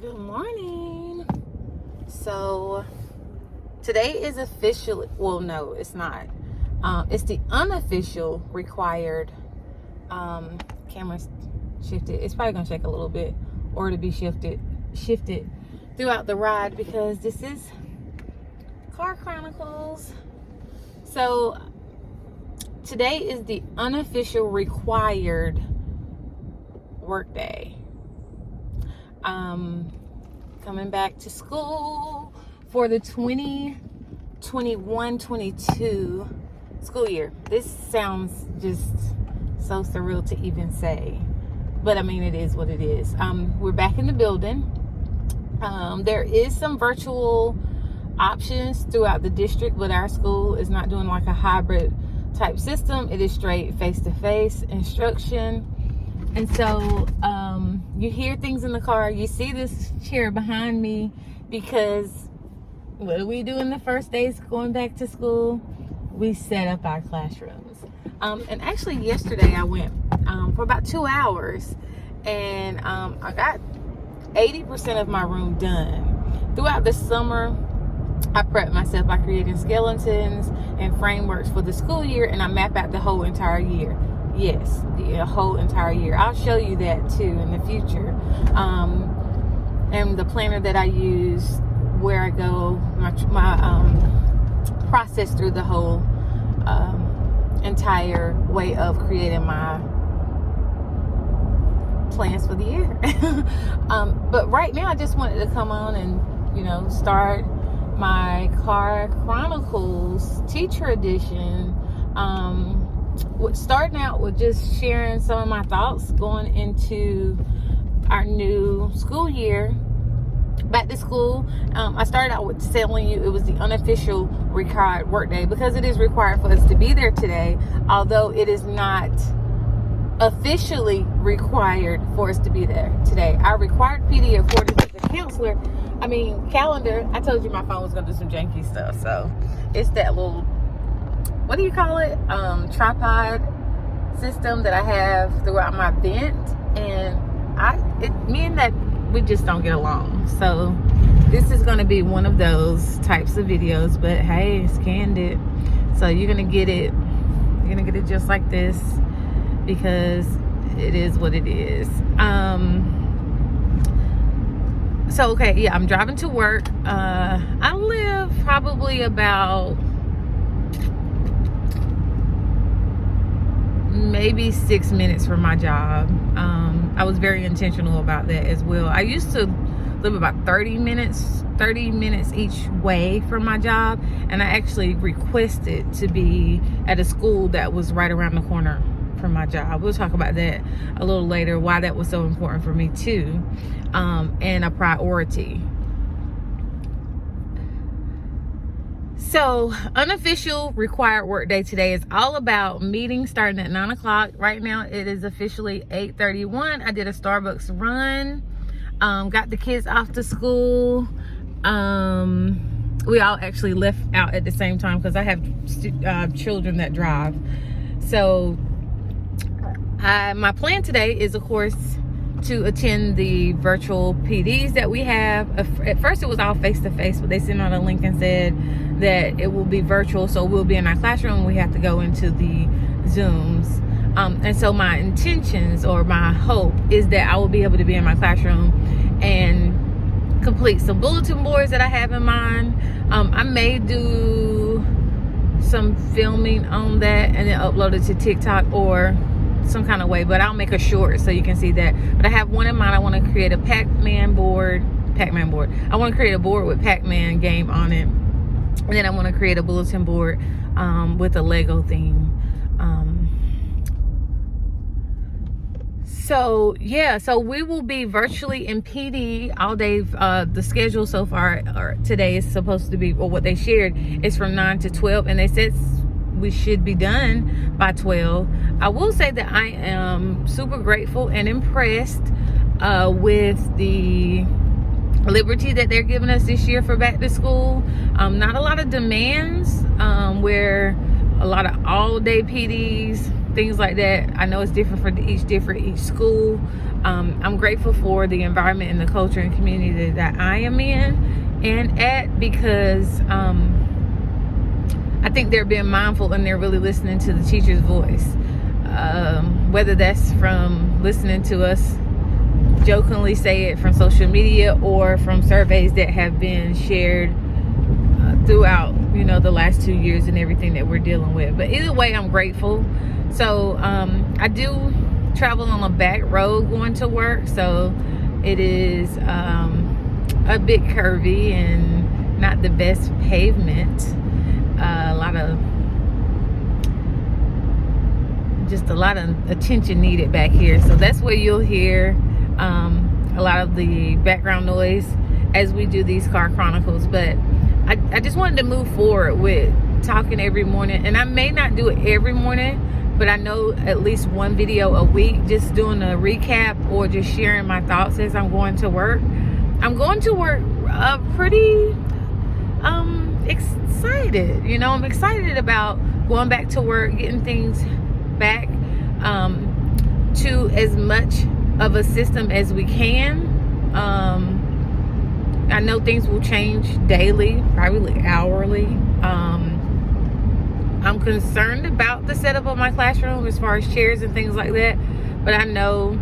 Good morning. So today is officially, well, no, it's not. It's the unofficial required camera shifted. It's probably gonna shake a little bit, or to be shifted throughout the ride, because this is Car Chronicles. So today is the unofficial required work day. Coming back to school for the 2021-22 school year. This sounds just so surreal to even say, but I mean, it is what it is. We're back in the building. There is some virtual options throughout the district, but our school is not doing like a hybrid type system. It is straight face-to-face instruction. And so you hear things in the car. You see this chair behind me because what do we do in the first days going back to school? We set up our classrooms. And actually yesterday I went for about 2 hours, and I got 80% of my room done. Throughout the summer, I prepped myself by creating skeletons and frameworks for the school year, and I map out the whole entire year. Yes, the whole entire year. I'll show you that too in the future. And the planner that I use, where I go, my process through the whole entire way of creating my plans for the year. But right now I just wanted to come on and, start my Car Chronicles Teacher Edition. Starting out with just sharing some of my thoughts going into our new school year, back to school. I started out with telling you it was the unofficial required work day, because it is required for us to be there today, although it is not officially required for us to be there today. Our required PD, according to the calendar, I told you my phone was going to do some janky stuff, so it's that little, what do you call it, tripod system that I have throughout my vent, and me and that, we just don't get along. So this is going to be one of those types of videos, but hey, it's candid, so you're gonna get it just like this, because it is what it is. So okay, yeah, I'm driving to work. I live probably about maybe 6 minutes from my job. I was very intentional about that as well. I used to live about 30 minutes each way from my job, and I actually requested to be at a school that was right around the corner from my job. We'll talk about that a little later, why that was so important for me too, and a priority. So, unofficial required work day today is all about meetings starting at 9 o'clock. Right now, it is officially 8:31. I did a Starbucks run, got the kids off to school. We all actually left out at the same time because I have children that drive. So, my plan today is, of course, to attend the virtual PDs that we have. At first it was all face-to-face, but they sent out a link and said that it will be virtual, so we'll be in our classroom. We have to go into the Zooms, and so my intentions, or my hope, is that I will be able to be in my classroom and complete some bulletin boards that I have in mind. I may do some filming on that and then upload it to TikTok or some kind of way, but I'll make a short so you can see that. But I have one in mind. I want to create a Pac-Man board. I want to create a board with Pac-Man game on it, and then I want to create a bulletin board with a Lego theme. So yeah, so we will be virtually in PD all day. The schedule so far, or today, is supposed to be, or what they shared, is from 9 to 12, and they said we should be done by 12. I will say that I am super grateful and impressed with the liberty that they're giving us this year for back to school. Not a lot of demands, where a lot of all day PDs things like that. I know it's different for each school. I'm grateful for the environment and the culture and community that I am in and at, because I think they're being mindful and they're really listening to the teacher's voice. Whether that's from listening to us jokingly say it from social media or from surveys that have been shared throughout, the last 2 years and everything that we're dealing with. But either way, I'm grateful. So I do travel on a back road going to work, so it is a bit curvy and not the best pavement. A lot of attention needed back here, so that's where you'll hear a lot of the background noise as we do these car chronicles. But I just wanted to move forward with talking every morning, and I may not do it every morning, but I know at least one video a week, just doing a recap or just sharing my thoughts as I'm going to work. I'm going to work pretty excited. I'm excited about going back to work, getting things back to as much of a system as we can. I know things will change daily, probably hourly. I'm concerned about the setup of my classroom as far as chairs and things like that, but I know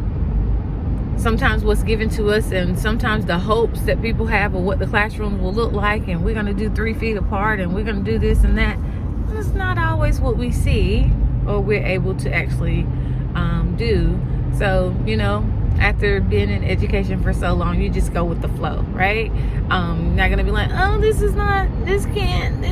sometimes what's given to us and sometimes the hopes that people have of what the classroom will look like, and we're going to do 3 feet apart and we're going to do this and that. It's not always what we see or we're able to actually do. So, after being in education for so long, you just go with the flow, right? Not gonna be like, oh, this can't.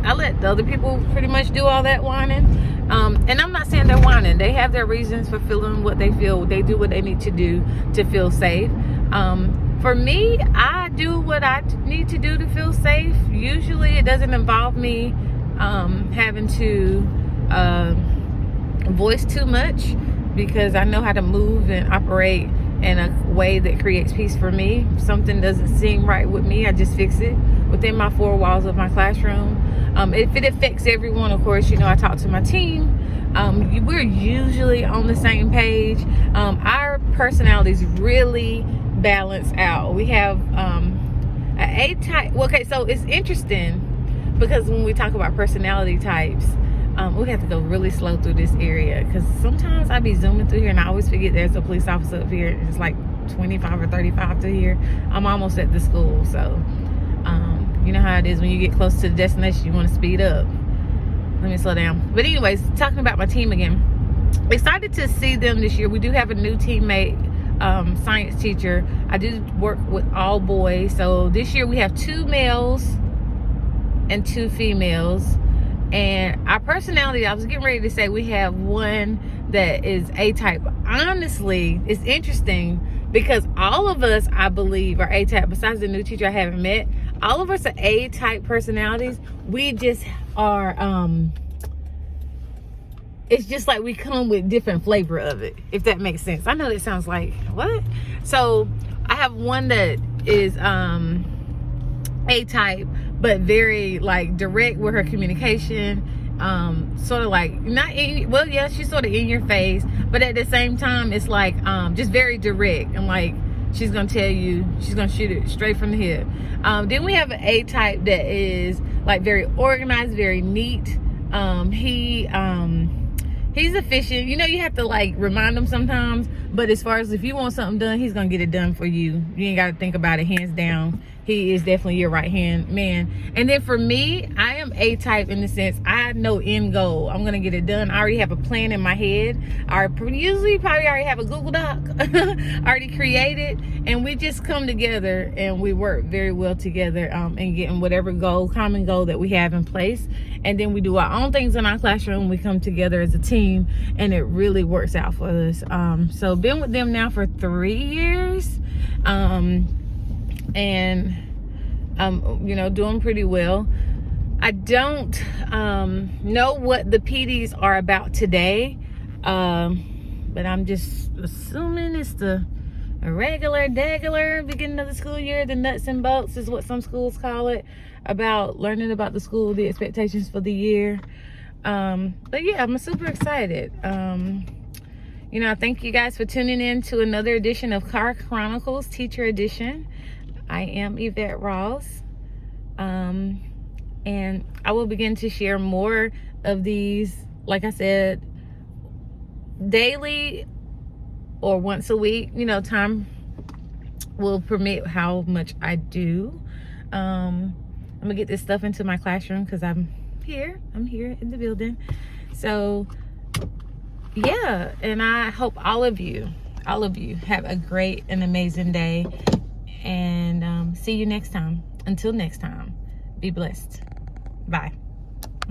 I let the other people pretty much do all that whining. And I'm not saying they're whining. They have their reasons for feeling what they feel. They do what they need to do to feel safe. For me, I do what I need to do to feel safe. Usually it doesn't involve me having to voice too much, because I know how to move and operate in a way that creates peace for me. If something doesn't seem right with me, I just fix it within my 4 walls of my classroom. If it affects everyone, of course, I talk to my team. We're usually on the same page. Our personalities really balance out. We have an A-type. Okay, so it's interesting because when we talk about personality types, we have to go really slow through this area, because sometimes I be zooming through here and I always forget there's a police officer up here. It's like 25 or 35 through here. I'm almost at the school, so you know how it is when you get close to the destination, you want to speed up. Let me slow down. But anyways, talking about my team again, excited to see them this year. We do have a new teammate, science teacher. I do work with all boys, so this year we have 2 males and 2 females. And our personality, I was getting ready to say we have one that is A-type. Honestly, it's interesting because all of us, I believe, are A-type. Besides the new teacher I haven't met, all of us are A-type personalities. We just are, it's just like we come with different flavor of it, if that makes sense. I know that sounds like, what? So I have one that is A-type, but very like direct with her communication, sort of like she's sort of in your face, but at the same time it's like just very direct, and like she's gonna tell you, she's gonna shoot it straight from the hip. Then we have an A-type that is like very organized, very neat. He's efficient. You have to like remind him sometimes, but as far as if you want something done, he's gonna get it done for you. You ain't gotta think about it. Hands down, he is definitely your right hand man. And then for me, I am A-type in the sense I know end goal. I'm gonna get it done. I already have a plan in my head. I usually probably already have a Google Doc already created, and we just come together and we work very well together in getting whatever common goal that we have in place. And then we do our own things in our classroom. We come together as a team, and it really works out for us. So been with them now for 3 years, and doing pretty well. I don't know what the PDs are about today, but I'm just assuming it's the regular beginning of the school year. The nuts and bolts is what some schools call it, about learning about the school, the expectations for the year. But yeah, I'm super excited. You know, thank you guys for tuning in to another edition of Car Chronicles Teacher Edition. I am Evette Rawls. And I will begin to share more of these, like I said, daily or once a week. You know, time will permit how much I do. I'm gonna get this stuff into my classroom because I'm here in the building. So yeah, and I hope all of you have a great and amazing day, and see you next time. Until next time, be blessed. Bye.